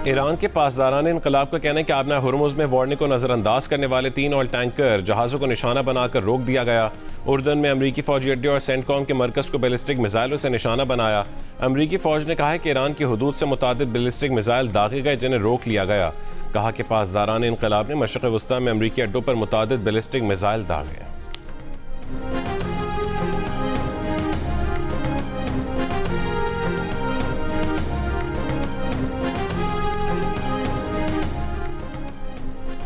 Iran के पासदारान इनकलाब का कहना है कि आबना हुर्मुज़ में वार्निंग को नज़रअंदाज करने वाले 3 ऑयल टैंकर जहाज़ों को निशाना बनाकर रोक दिया गया। उर्दन में अमरीकी फौजी अड्डे और सेंटकॉम के मरकज़ को बैलिस्टिक मिसाइलों से निशाना बनाया। अमरीकी फ़ौज ने कहा है कि ईरान की हदूद से मुतादिद बैलिस्टिक मिसाइल दागे गए जिन्हें रोक लिया गया। कहा कि पासदारान इनकलाब ने मशरिक़ वस्ता में अमरीकी अड्डों पर मुतादिद बैलिस्टिक मिसाइल दागे।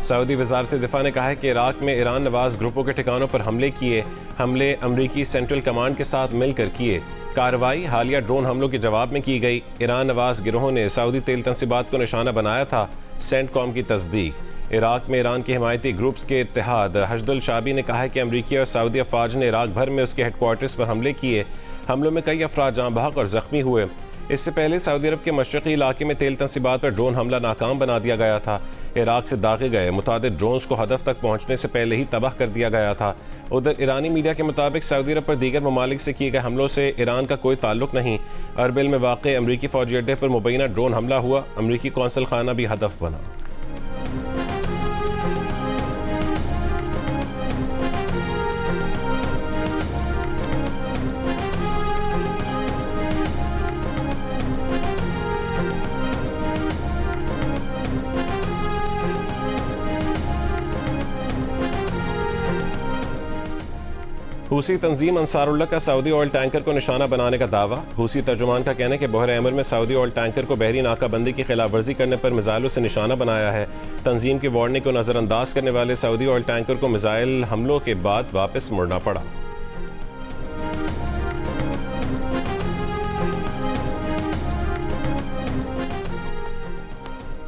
सऊदी वज़ारत दिफ़ा ने कहा है कि इराक़ में ईरान नवाज़ ग्रुपों के ठिकानों पर हमले अमरीकी सेंट्रल कमांड के साथ मिलकर किए। कार्रवाई हालिया ड्रोन हमलों के जवाब में की गई। ईरान नवाज़ गिरोह ने सऊदी तेल तंसीबात को निशाना बनाया था। सेंटकॉम की तस्दीक। इराक़ में ईरान के हिमायती ग्रुप्स के इत्तेहाद हशदुल शाबी ने कहा है कि अमरीकी और सऊदी अफवाज ने इराक़ भर में उसके हेडक्वार्टर्स पर हमले किए। हमलों में कई अफराद जाँ बहक और ज़ख्मी हुए। इससे पहले सऊदी अरब के मशरक़ी इलाके में तेल तंसीबात पर ड्रोन हमला नाकाम बना दिया गया था। इराक़ से दागे गए मुतादिद ड्रोन्स को हदफ तक पहुँचने से पहले ही तबाह कर दिया गया था। उधर ईरानी मीडिया के मुताबिक सऊदी अरब पर दीगर ममालिक से किए गए हमलों से ईरान का कोई ताल्लुक नहीं। अरबिल में वाक़ अमरीकी फ़ौजी अड्डे पर मुबैना ड्रोन हमला हुआ। अमरीकी कौंसल खाना भी हदफ बना। हूसी तंजीम अंसारुल्लाह का सऊदी ऑयल टैंकर को निशाना बनाने का दावा। हूसी तर्जुमान का कहना है कि बहर अमर में सऊदी ऑयल टैंकर को बहरी नाकाबंदी की खिलाफ वर्जी करने पर मिसाइलों से निशाना बनाया है। तंजीम की वार्निंग को नज़रअंदाज करने वाले सऊदी ऑयल टैंकर को मिसाइल हमलों के बाद वापस मुड़ना पड़ा।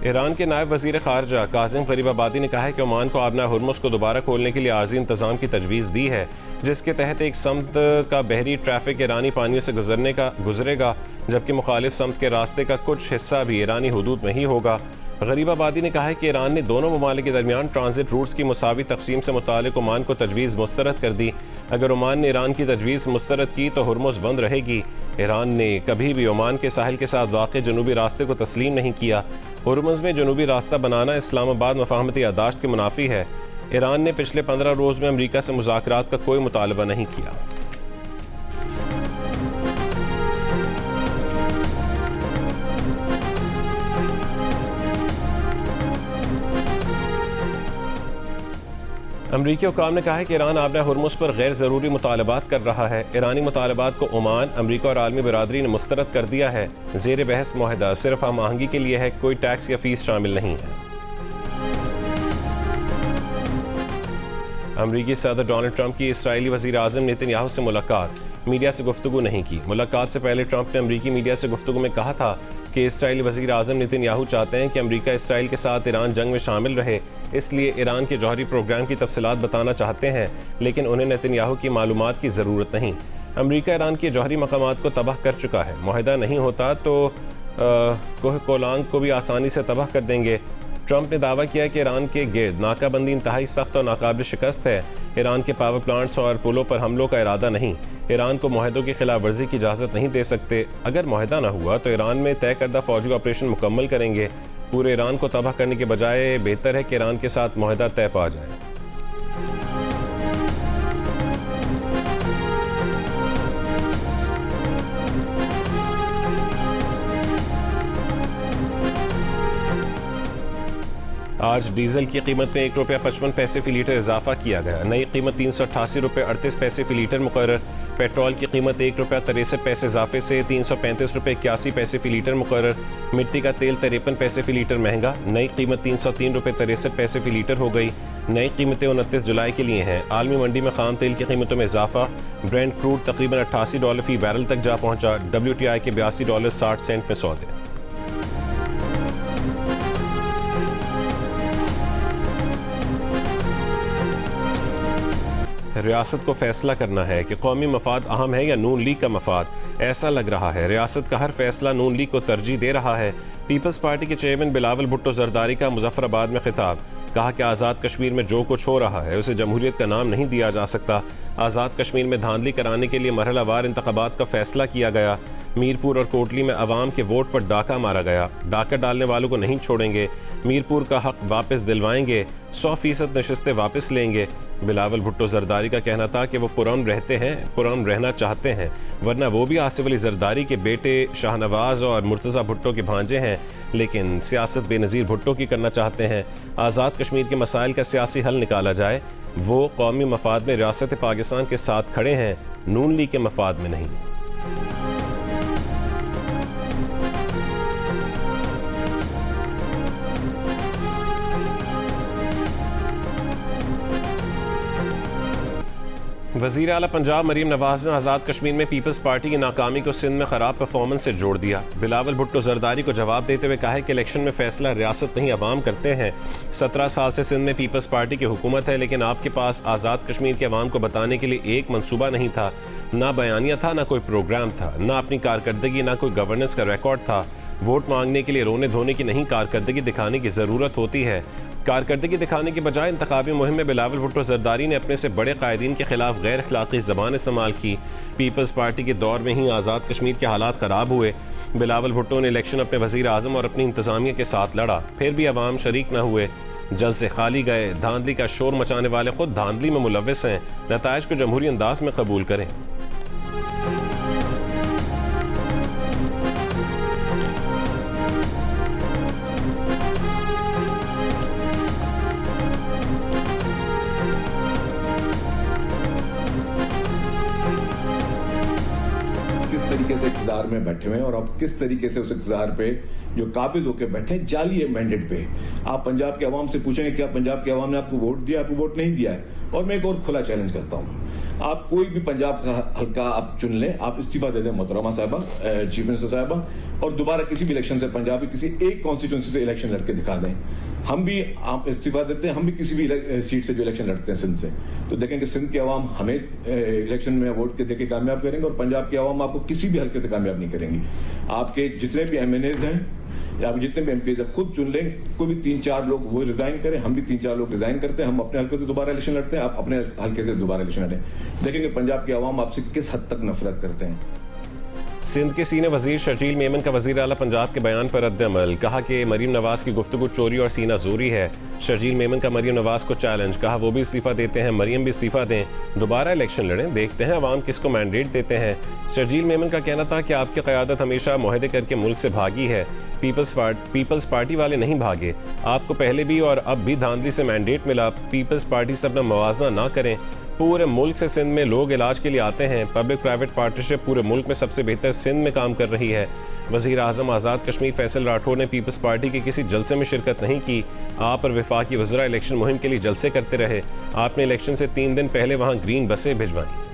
ईरान के नायब वज़ीर ख़ारजा काज़िम ग़रीबाबादी ने कहा है कि ओमान को आबना हुर्मुज़ को दोबारा खोलने के लिए आर्ज़ी इंतज़ाम की तजवीज़ दी है, जिसके तहत एक समत का बहरी ट्रैफिक ईरानी पानियों से गुजरेगा, जबकि मुखालिफ समत के रास्ते का कुछ हिस्सा भी ईरानी हुदूद में ही होगा। ग़रीबाबादी ने कहा है कि ईरान ने दोनों ममालिक के दरमियान ट्रांजिट रूट्स की मुसावी तकसीम से मुतालिक ओमान को तजवीज़ मुस्तरद कर दी। अगर ओमान ने ईरान की तजवीज़ मुस्तरद की तो हुर्मुज़ बंद रहेगी। ईरान ने कभी भी ओमान के साहिल के साथ वाक़ जनूबी रास्ते को तस्लीम नहीं किया। हुर्मुज़ में जनूबी रास्ता बनाना इस्लामाबाद मफाहमती यादाश्त के मुनाफी है। ईरान ने पिछले 15 रोज़ में अमरीका से मुज़ाकरात का कोई मुतालबा नहीं किया। अमरीकी हुक्काम ने कहा है कि ईरान आबना हुर्मुज़ पर गैर ज़रूरी मुतालबात कर रहा है। ईरानी मुतालबात को ओमान, अमरीका और आलमी बरादरी ने मुस्तरद कर दिया है। ज़ेर बहस मुआहदा सिर्फ हम आहंगी के लिए है, कोई टैक्स या फीस शामिल नहीं है। अमरीकी सदर डोनाल्ड ट्रंप की इसराइली वज़ीर आज़म नेतन्याहू से मुलाकात। मीडिया से गुफ्तगू नहीं की। मुलाकात से पहले ट्रंप ने अमरीकी मीडिया से गुफ्तगू में कहा था कि इसराइली वज़ीर आज़म नेतन्याहू चाहते हैं कि अमरीका इसराइल के साथ ईरान जंग में शामिल रहे, इसलिए ईरान के जौहरी प्रोग्राम की तफसीलात बताना चाहते हैं, लेकिन उन्हें नेतन्याहू की मालूमात की ज़रूरत नहीं। अमरीका ईरान के जौहरी मकामात को तबाह कर चुका है। मुआहदा नहीं होता तो कोह कोलांग को भी आसानी से तबाह कर देंगे। ट्रंप ने दावा किया कि ईरान के गिर्द नाकाबंदी इंतहाई सख्त और नाकाबिल शिकस्त है। ईरान के पावर प्लांट्स और पुलों पर हमलों का इरादा नहीं। ईरान को मुआहदों की खिलाफ वर्जी की इजाज़त नहीं दे सकते। अगर मुआहदा न हुआ तो ईरान में तय करदा फौजी ऑपरेशन मुकम्मल करेंगे। पूरे ईरान को तबाह करने के बजाय बेहतर है कि ईरान के साथ मुआहदा तय पा जाए। आज डीजल की कीमत में ₹1.55 फ़ी लीटर इजाफा किया गया। नई कीमत ₹388.38 फ़ी लीटर मुकर्रर। पेट्रोल की कीमत ₹1.63 इजाफे से ₹335.81 फ़ी लीटर मुकर्रर। मिट्टी का तेल 53 पैसे फ़ी लीटर महंगा। नई कीमत ₹303.63 फ़ी लीटर हो गई। नई कीमतें 29 जुलाई के लिए हैं। आलमी मंडी में खाम तेल की कीमतों में इजाफा। ब्रेंट क्रूड तकरीबन $88 फ़ी बैरल तक जा पहुंचा। WTI के $82.60 में सौदे। रियासत को फैसला करना है कि कौमी मफाद अहम है या नून लीग का मफाद। ऐसा लग रहा है रियासत का हर फैसला नून लीग को तरजीह दे रहा है। पीपल्स पार्टी के चेयरमैन बिलावल भुट्टो जरदारी का मुजफ्फराबाद में खिताब। कहा कि आज़ाद कश्मीर में जो कुछ हो रहा है उसे जमहूरियत का नाम नहीं दिया जा सकता। आज़ाद कश्मीर में धांधली कराने के लिए मरहलावार इंतखाबात का फैसला किया गया। मीरपुर और कोटली में अवाम के वोट पर डाका मारा गया। डाका डालने वालों को नहीं छोड़ेंगे। मीरपुर का हक वापस दिलवाएंगे। 100% नशिस्तें वापस लेंगे। बिलावल भुट्टो जरदारी का कहना था कि वो पुरअमन रहना चाहते हैं, वरना वो भी आसिफ अली जरदारी के बेटे शाहनवाज और मुर्तज़ा भुट्टो के भांजे हैं, लेकिन सियासत बेनज़ीर भुट्टो की करना चाहते हैं। आज़ाद कश्मीर के मसाइल का सियासी हल निकाला जाए। वो कौमी मफाद में रियासत पाकिस्तान के साथ खड़े हैं, नून लीग के मफाद में नहीं। वज़ीर आला पंजाब मरीम नवाज ने आज़ाद कश्मीर में पीपल्स पार्टी की नाकामी को सिंध में ख़राब परफॉर्मेंस से जोड़ दिया। बिलावल भुट्टो जरदारी को जवाब देते हुए कहा है कि इलेक्शन में फैसला रियासत नहीं अवाम करते हैं। 17 साल से सिंध में पीपल्स पार्टी की हुकूमत है, लेकिन आपके पास आज़ाद कश्मीर के अवाम को बताने के लिए एक मनसूबा नहीं था, ना बयानिया था, ना कोई प्रोग्राम था, ना अपनी कारकर्दगी, ना कोई गवर्नेंस का रिकॉर्ड था। वोट मांगने के लिए रोने धोने की नहीं, कारकर्दगी दिखाने की ज़रूरत होती है। कारकर्दगी दिखाने के बजाय इंतखाबी मुहिम में बिलावल भुट्टो जरदारी ने अपने से बड़े कायदीन के खिलाफ गैर अखलाकी ज़बान इस्तेमाल की। पीपल्स पार्टी के दौर में ही आज़ाद कश्मीर के हालात ख़राब हुए। बिलावल भुट्टो ने इलेक्शन अपने वज़ीर आज़म और अपनी इंतज़ामिया के साथ लड़ा, फिर भी अवाम शरीक न हुए। जलसे खाली गए। धांधली का शोर मचाने वाले खुद धांधली में मुलव्विस हैं। नताइज को जमहूरी अंदाज में कबूल करें। तरीके से इक़्तिदार में बैठे हुए हैं और आप किस तरीके से उस इक़्तिदार पे जो काबिज होकर बैठे हैं जाली मैंडेट पे। आप पंजाब के अवाम से पूछेंगे क्या पंजाब के अवाम ने आपको वोट दिया? आपको वोट नहीं दिया है। और मैं एक और खुला चैलेंज करता हूँ, आप कोई भी पंजाब का हल्का आप चुन लें, आप इस्तीफा दे दें मोहतरमा साहिबा, चीफ मिनिस्टर साहिबा, और दोबारा किसी भी इलेक्शन से पंजाब की किसी एक कॉन्स्टिट्यूंसी से इलेक्शन लड़के दिखा दें। हम भी आप इस्तीफा देते हैं, हम भी किसी भी सीट से जो इलेक्शन लड़ते हैं सिंध से, तो देखेंगे सिंध के अवाम हमें इलेक्शन में वोट के देके कामयाब करेंगे और पंजाब के अवाम आपको किसी भी हल्के से कामयाब नहीं करेंगी। आपके जितने भी MNAs हैं या जितने भी MPs हैं खुद चुन लें, कोई भी 3-4 लोग वो रिजाइन करें, हम भी 3-4 लोग रिजाइन करते हैं, हम अपने हल्के से दोबारा इलेक्शन लड़ते हैं, आप अपने हल्के से दोबारा इलेक्शन लड़ें। देखेंगे पंजाब के अवाम आपसे किस हद तक नफरत करते हैं। सिंध के सीनियर वजीर शर्जील मेमन का वजीर आला पंजाब के बयान पर रद्द-ए-अमल। कहा कि मरीम नवाज की गुफ्तगू चोरी और सीना जोरी है। शर्जील मेमन का मरीम नवाज को चैलेंज। कहा वो भी इस्तीफा देते हैं, मरीम भी इस्तीफा दें, दोबारा इलेक्शन लड़ें, देखते हैं अवाम किसको मैंडेट देते हैं। शर्जील मेमन का कहना था कि आपकी क़यादत हमेशा मुआहदे करके मुल्क से भागी है, पीपल्स पार्टी वाले नहीं भागे। आपको पहले भी और अब भी धांधली से मैंडेट मिला। पीपल्स पार्टी से अपना मवाजना ना करें। पूरे मुल्क से सिंध में लोग इलाज के लिए आते हैं। पब्लिक प्राइवेट पार्टनरशिप पूरे मुल्क में सबसे बेहतर सिंध में काम कर रही है। वज़ीर आज़म आज़ाद कश्मीर फैसल राठौर ने पीपल्स पार्टी के किसी जलसे में शिरकत नहीं की। आप और वफाकी वज़रा इलेक्शन मुहिम के लिए जलसे करते रहे। आपने इलेक्शन से 3 दिन पहले वहाँ ग्रीन बसें भिजवाई।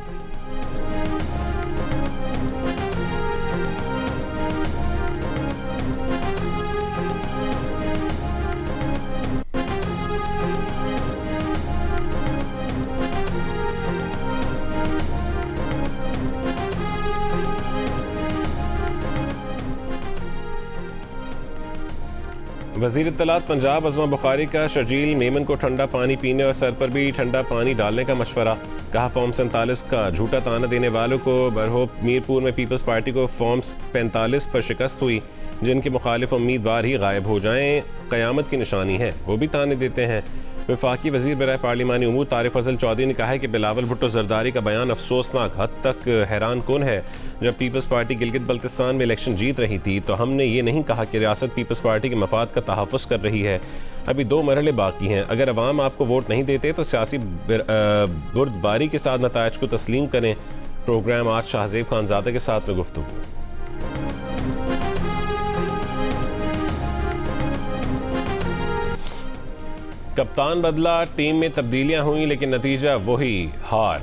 वज़ीर इत्तलात पंजाब अज़मा बुखारी का शर्जील मेमन को ठंडा पानी पीने और सर पर भी ठंडा पानी डालने का मशवरा। कहा फॉर्म 47 का झूठा ताना देने वालों को बरहोब मीरपुर में पीपल्स पार्टी को फॉर्म 45 पर शिकस्त हुई। जिनके मुखालिफ उम्मीदवार ही गायब हो जाएं क़यामत की निशानी है, वो भी ताने देते हैं। वफाकी वज़ीर बराए पार्लिमानी उमूर तारिक फजल चौधरी ने कहा है कि बिलावल भुट्टो जरदारी का बयान अफसोसनाक हद तक हैरान कुन है। जब पीपल्स पार्टी गिलगित बल्तिस्तान में इलेक्शन जीत रही थी तो हमने ये नहीं कहा कि रियासत पीपल्स पार्टी के मफाद का तहफ़्फ़ुज़ कर रही है। अभी 2 मरहले बाकी हैं। अगर अवाम आपको वोट नहीं देते तो सियासी बुर्दबारी के साथ नताइज को तस्लीम करें। प्रोग्राम आज शाहजेब खानज़ादा के साथ में गुफ्तगू। कप्तान बदला, टीम में तब्दीलियां हुई, लेकिन नतीजा वही, हार।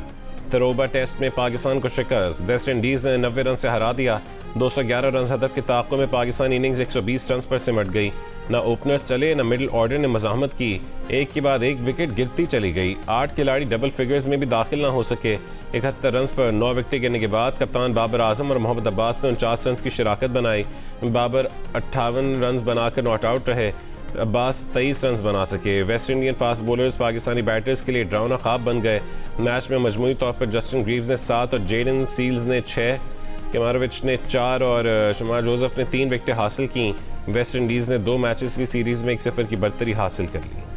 तरोबा टेस्ट में पाकिस्तान को शिकस्त। वेस्ट इंडीज़ ने 90 रन से हरा दिया। 211 रन हदफ के ताक़्क़ुज़ में पाकिस्तानी इनिंग्स 120 रन पर सिमट गई। ना ओपनर्स चले, ना मिडिल ऑर्डर ने मज़ाहमत की। एक के बाद एक विकेट गिरती चली गई। 8 खिलाड़ी डबल फिगर्स में भी दाखिल ना हो सके। 71 रन पर 9 विकेट गिरने के बाद कप्तान बाबर आजम और मोहम्मद अब्बास ने 49 रन की शराकत बनाई। बाबर 58 रन बनाकर नॉट आउट रहे। अब्बास 23 रन बना सके। West Indian fast bowlers Pakistani batters के लिए डरावना ख्वाब बन गए। मैच में मजमूई तौर पर जस्टिन ग्रीव्स ने 7 और जेडन सील्स ने 6 केमारोविच ने 4 और शमार जोसेफ ने 3 विकेटें हासिल की। वेस्ट इंडीज़ ने 2 मैचेस की सीरीज़ में 1-0 की बढ़तरी हासिल कर ली।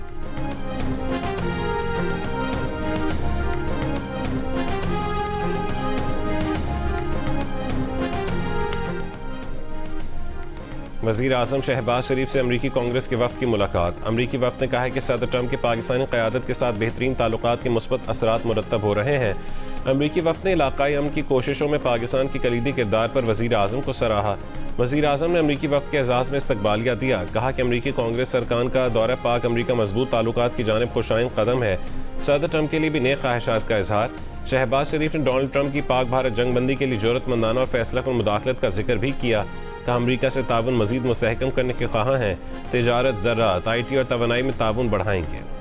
वज़ीर आज़म शहबाज शरीफ से अमरीकी कांग्रेस के वफ़द की मुलाकात। अमरीकी वफ़द ने कहा है कि सदर ट्रंप के पाकिस्तानी क़यादत के साथ बेहतरीन ताल्लुकात के मुस्बत असरात मुरतब हो रहे हैं। अमरीकी वफ़द ने इलाक़ाई अमन की कोशिशों में पाकिस्तान की कलीदी किरदार पर वज़ीर आज़म को सराहा। वज़ीर आज़म ने अमरीकी वफ़द के एजाज़ में इस्तकबालिया दिया। कहा कि अमरीकी कांग्रेस सरकार का दौरा पाक अमरीका मजबूत ताल्लुकात की जानिब खुशाइन कदम है। सदर ट्रंप के लिए भी नेक ख्वाहिशात का इजहार। शहबाज शरीफ ने डोनाल्ड ट्रंप की पाक भारत जंगबंदी के लिए जरूरतमंदाना और फैसला कुन मुदाखलत का जिक्र भी किया। कहा अमरीका से ताउन मजीद मुस्तहकम करने के ख्वाह हैं। तिजारत, ज़राअत, IT और तवानाई में ताउन बढ़ाएंगे।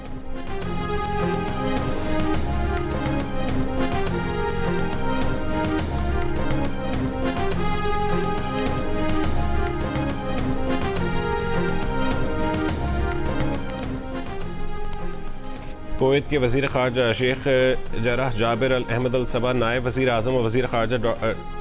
कुवैत के वज़ीर ख़ारजा शेख जराह जाबिर अल अहमद अल सबा नायब वज़ीर आज़म और वज़ीर ख़ारजा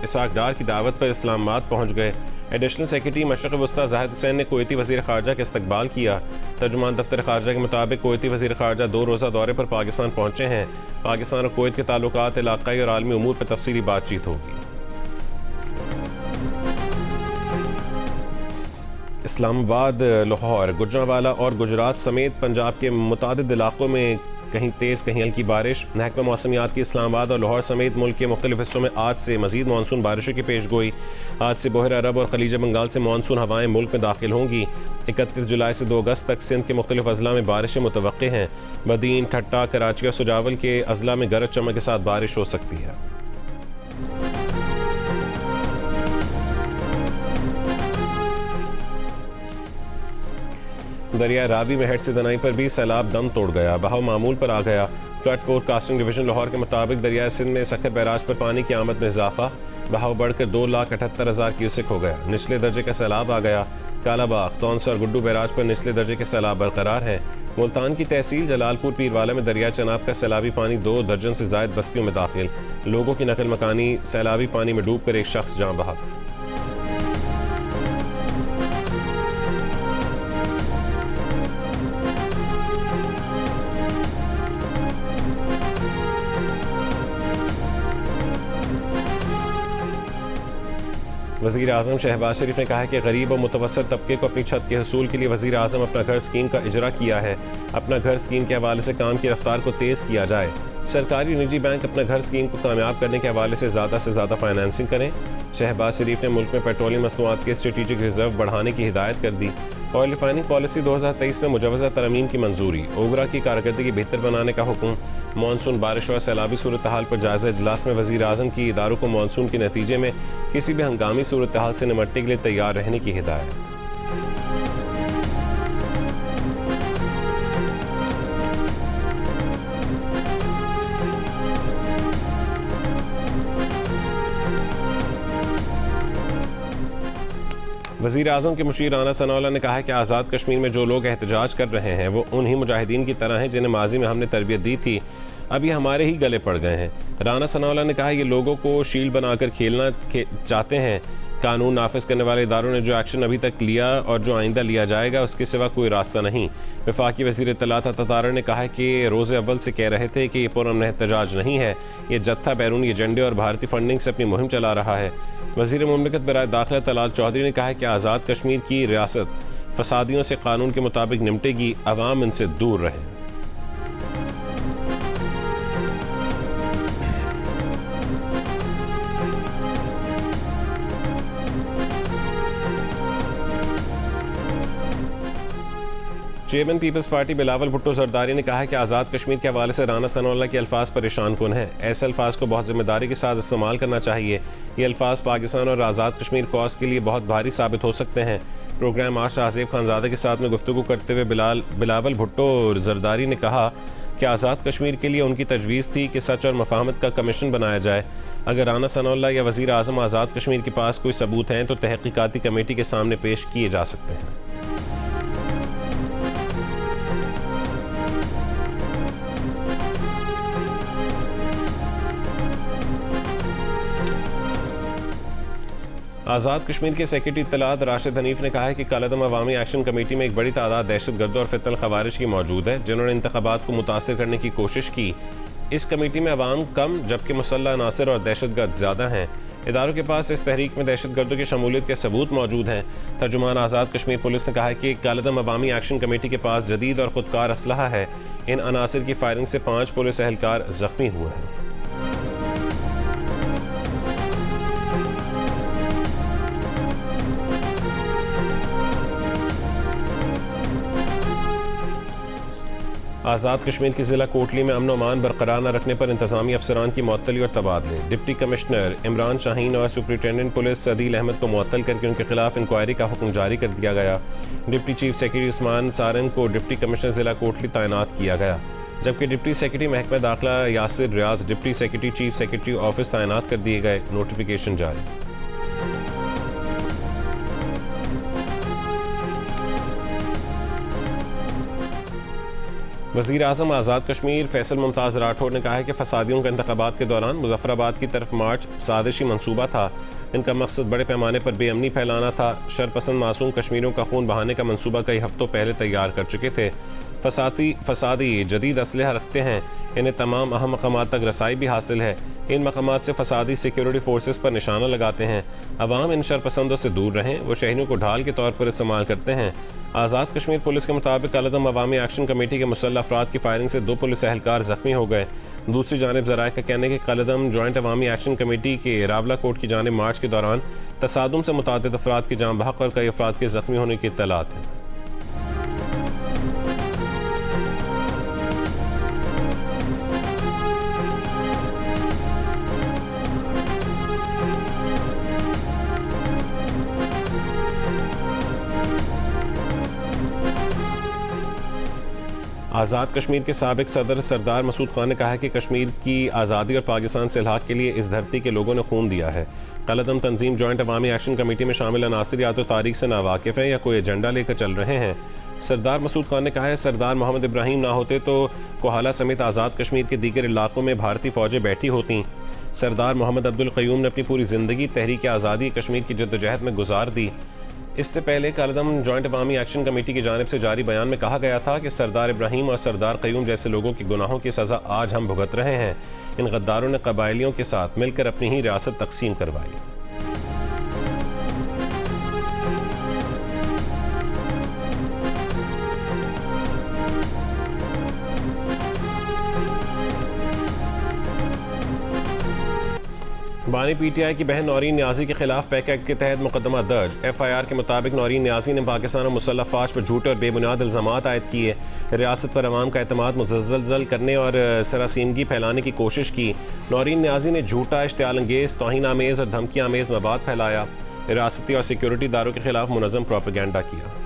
इसाक डार की दावत पर इस्लामाबाद पहुँच गए। एडिशनल सेक्रेटरी मशरक़ वस्ता ज़ाहिद हुसैन ने कुवैती वज़ीर ख़ारजा का इस्तकबाल किया। तर्जुमान दफ्तर ख़ारजा के मुताबिक कुवैती वज़ीर ख़ारजा 2 रोज़ा दौरे पर पाकिस्तान पहुँचे हैं। पाकिस्तान और कुवैत के ताल्लुकात इलाक़ाई और आलमी उमूर पर तफसीली बातचीत होगी। इस्लामाबाद, लाहौर, गुजरांवाला और गुजरात समेत पंजाब के मुतादिद इलाकों में कहीं तेज़ कहीं हल्की बारिश। महकमा मौसमियात की इस्लामाबाद और लाहौर समेत मुल्क के मुख्तलिफ हिस्सों में आज से मज़ीद मानसून बारिशों की पेश गोई। आज से बहर अरब और खलीज बंगाल से मानसून हवाएं मुल्क में दाखिल होंगी। 31 जुलाई से 2 अगस्त तक सिंध के मुख्तलिफ अजला में बारिशें मुतवक्के हैं। बदीन, ठट्टा, कराची और सुजावल के अजला में गरज चमक के साथ बारिश हो सकती है। दरिया रावी में हेड से दनाई पर भी सैलाब दम तोड़ गया। बहाव मामूल पर आ गया। फ्लड फोरकास्टिंग डिवीजन लाहौर के मुताबिक दरिया सिंध में सखर बैराज पर पानी की आमद में इजाफा। बहाव बढ़कर 2,78,000 क्यूसेक हो गया। निचले दर्जे का सैलाब आ गया। कालाबाग, तौंस और गुड्डू बैराज पर निचले दर्जे के सैलाब बरकरार है। मुल्तान की तहसील जलालपुर पीरवाला में दरिया चनाब का सैलाबी पानी 2 दर्जन से जायद बस्तियों में दाखिल। लोगों की नकल मकानी। सैलाबी पानी में डूब कर एक शख्स जान बहक। वज़ीर आज़म शहबाज शरीफ ने कहा है कि गरीब और मुतवसत तबके को अपनी छत के हसूल के लिए वज़ीर आज़म अपना घर स्कीम का इजरा किया है। अपना घर स्कीम के हवाले से काम की रफ्तार को तेज़ किया जाए। सरकारी निजी बैंक अपना घर स्कीम को कामयाब करने के हवाले से ज़्यादा फाइनेंसिंग करें। शहबाज शरीफ ने मुल्क में पेट्रोलियम मसनूआत के स्ट्रेटेजिक रिजर्व बढ़ाने की हिदायत कर दी। ऑयल रिफाइनिंग पॉलिसी 2023 में मुजवज़ा तरमीम की मंजूरी। ओगरा की कारकर्दगी बेहतर बनाने का हुक्म। मानसून बारिश और सैलाबी सूरत हाल पर जायज़ा इजलास में वज़ीर आज़म की इदारों को मानसून के नतीजे में किसी भी हंगामी सूरत हाल से निपटने के लिए तैयार रहने की हिदायत। वज़ीर आज़म के मुशीर राना सनाउल्लाह ने कहा है कि आज़ाद कश्मीर में जो लोग एहतजाज कर रहे हैं वो उन्हीं मुजाहिदीन की तरह हैं जिन्हें माजी में हमने तरबियत दी थी, अब ये हमारे ही गले पड़ गए हैं। राना सनाउल्लाह ने कहा ये लोगों को शील्ड बनाकर खेलना चाहते हैं। कानून नाफिज करने वाले इदारों ने जो एक्शन अभी तक लिया और जो आइंदा लिया जाएगा उसके सिवा कोई रास्ता नहीं। वफाकी वज़ीर इत्तलात ततारा ने कहा है कि रोज़े अव्वल से कह रहे थे कि ये पुरअमन एहतजाज नहीं है, ये जत्था बैरूनी एजेंडे और भारतीय फंडिंग से अपनी मुहिम चला रहा है। वज़ीर मुमलिकत बराए दाखिला तलाल चौधरी ने कहा है कि आज़ाद कश्मीर की रियासत फसादियों से कानून के मुताबिक निपटेगी, अवाम इनसे दूर रहें। चेयरमैन पीपल्स पार्टी बिलावल भुट्टो जरदारी ने कहा है कि आज़ाद कश्मीर के हवाले से राना सनाउल्लाह के अल्फाज परेशान कुन है। ऐसे अल्फाज को बहुत जिम्मेदारी के साथ इस्तेमाल करना चाहिए। ये अल्फाज पाकिस्तान और आज़ाद कश्मीर कॉज के लिए बहुत भारी साबित हो सकते हैं। प्रोग्राम आज शाहज़ेब खानज़ादा के साथ में गुफ्तगू करते हुए बिलावल भुट्टो जरदारी ने कहा कि आज़ाद कश्मीर के लिए उनकी तजवीज़ थी कि सच और मफाहमत का कमीशन बनाया जाए। अगर राना सनाउल्लाह या वज़ीर आज़म आज़ाद कश्मीर के पास कोई सबूत हैं तो तहकीकाती कमेटी के सामने पेश किए जा सकते हैं। आज़ाद कश्मीर के सेक्रेटरी इत्तलात राशिद हनीफ ने कहा है कि कालादम अवामी एक्शन कमेटी में एक बड़ी तादाद दहशतगर्दों और फितनल खवारिश की मौजूद है जिन्होंने इंतखाबात को मुतासर करने की कोशिश की। इस कमेटी में अवाम कम जबकि मुसल्लह अनासर और दहशतगर्द ज़्यादा हैं। इदारों के पास इस तहरीक में दहशतगर्दों की शमूलियत के सबूत मौजूद हैं। तर्जुमान आज़ाद कश्मीर पुलिस ने कहा है कि कालादम अवामी एक्शन कमेटी के पास जदीद और खुदकार असलहा है। इन अनासर की फायरिंग से 5 पुलिस एहलकार जख्मी हुए हैं। आज़ाद कश्मीर के ज़िला कोटली में अमन अमान बरकरार न रखने पर इंतज़ामी अफसरान की मुअत्तली और तबादले। डिप्टी कमिश्नर इमरान शाहीन और सुपरिटेंडेंट पुलिस अदील अहमद को मुअत्तल करके उनके खिलाफ इंक्वायरी का हुक्म जारी कर दिया गया। Deputy chief secretary Usman Saran को डिप्टी कमिश्नर ज़िला कोटली तैनात किया गया, जबकि डिप्टी सेक्रेटरी महकमा दाखिला Yasir Riyaz deputy secretary chief secretary office तैनात कर दिए गए। नोटिफिकेशन जारी। वज़ीर आज़म आज़ाद कश्मीर फैसल मुमताज़ राठौर ने कहा है कि फसादियों के इंतखाबात के दौरान मुजफ्फराबाद की तरफ मार्च साजिशी मंसूबा था। इनका मकसद बड़े पैमाने पर बेअमनी फैलाना था। शरपसंद मासूम कश्मीरियों का खून बहाने का मंसूबा कई हफ्तों पहले तैयार कर चुके थे। फसादी जदीद असलहा रखते हैं। इन्हें तमाम अहम मकामात तक रसाई भी हासिल है। इन मकामात से फसादी सिक्योरिटी फोर्सेस पर निशाना लगाते हैं। अवाम इन शरपसंदों से दूर रहें, वो शहरियों को ढाल के तौर पर इस्तेमाल करते हैं। आज़ाद कश्मीर पुलिस के मुताबिक कालादम अवामी एक्शन कमेटी के मुसल्लह अफराद की फायरिंग से 2 पुलिस एहलकार जख्मी हो गए। दूसरी जानिब ज़राए का कहना है कि कालादम जॉइंट अवामी एक्शन कमेटी के रावला कोट की जानिब मार्च के दौरान तसादुम से मुतादिद अफराद की जान बहक और कई अफराद के जख्मी होने की इत्तलात हैं। आज़ाद कश्मीर के साबिक सदर सरदार मसूद खान ने कहा है कि कश्मीर की आज़ादी और पाकिस्तान से इल्हाक के लिए इस धरती के लोगों ने खून दिया है। कालादम तंजीम जॉइंट अवामी एक्शन कमेटी में शामिल अनासर या तो तारीख से नावाकिफ़ हैं या कोई एजेंडा लेकर चल रहे हैं। सरदार मसूद खान ने कहा है सरदार मोहम्मद इब्राहिम ना होते तो कोहाला समेत आज़ाद कश्मीर के दीगर इलाकों में भारतीय फ़ौजें बैठी होती। सरदार मोहम्मद अब्दुल क़य्यूम ने अपनी पूरी ज़िंदगी तहरीक आज़ादी कश्मीर की जद्दोजहद में गुजार दी। इससे पहले कालादम जॉइंट अवामी एक्शन कमेटी की जानिब से जारी बयान में कहा गया था कि सरदार इब्राहिम और सरदार क़य्यूम जैसे लोगों की गुनाहों की सज़ा आज हम भुगत रहे हैं। इन गद्दारों ने कबायलियों के साथ मिलकर अपनी ही रियासत तकसीम करवाई। बानी पीटीआई की बहन नौरीन न्याजी के खिलाफ पैक एक्ट के तहत मुकदमा दर्ज। एफआईआर के मुताबिक नौरीन न्याजी ने पाकिस्तान और मुसल्लह फ़ौज पर झूठे और बेबुनियाद इल्ज़ामात आयद किए, रियासत पर अवाम का एतमाद मुज़्ज़ल करने और सरासीनगी फैलाने की कोशिश की। नौरीन न्याजी ने झूठा, इश्तियाल अंगेज़, तौहीन आमेज़ और धमकी आमेज़ मवाद फैलाया, रियासती और सिक्योरिटी इदारों के खिलाफ मुनज़्ज़म प्रोपेगेंडा किया।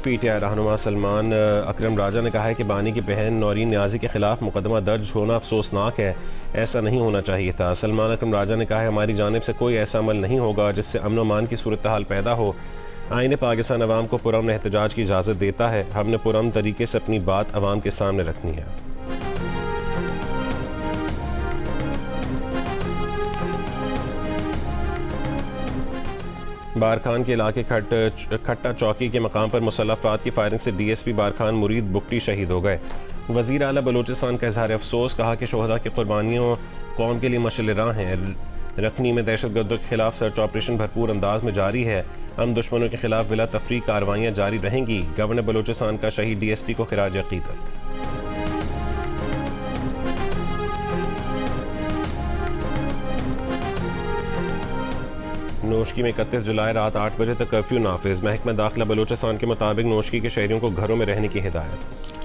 पीटीआई रहनुमा सलमान अकरम राजा ने कहा है कि बानी की बहन नौरीन न्याजी के खिलाफ मुकदमा दर्ज होना अफसोसनाक है, ऐसा नहीं होना चाहिए था। सलमान अकरम राजा ने कहा है हमारी जानिब से कोई ऐसा अमल नहीं होगा जिससे अमन व अमान की सूरत हाल पैदा हो। आईन पाकिस्तान अवाम को पुरअमन एहतजाज की इजाज़त देता है। हमने पुरअमन तरीके से अपनी बात अवाम के सामने रखनी है। बारखान के इलाके खट्टा चौकी के मकाम पर मुसल्लह अफराद की फायरिंग से डीएसपी बारखान मुरीद बुकटी शहीद हो गए। वज़ीर आला बलूचिस्तान का इज़हार अफसोस, कहा कि शोहदा की कुर्बानियों कौम के लिए मशअल राह हैं। रखनी में दहशतगर्दों के खिलाफ सर्च ऑपरेशन भरपूर अंदाज में जारी है। हम दुश्मनों के खिलाफ बिला तफरीक कार्रवाइयाँ जारी रहेंगी। गवर्नर बलूचिस्तान का शहीद डीएसपी को खिराज अक़ीदत। नोशकी में 31 जुलाई रात 8 बजे तक कर्फ्यू नाफिज। महकमा दाखिला बलूचिस्तान के मुताबिक नोशकी के शहरियों को घरों में रहने की हिदायत।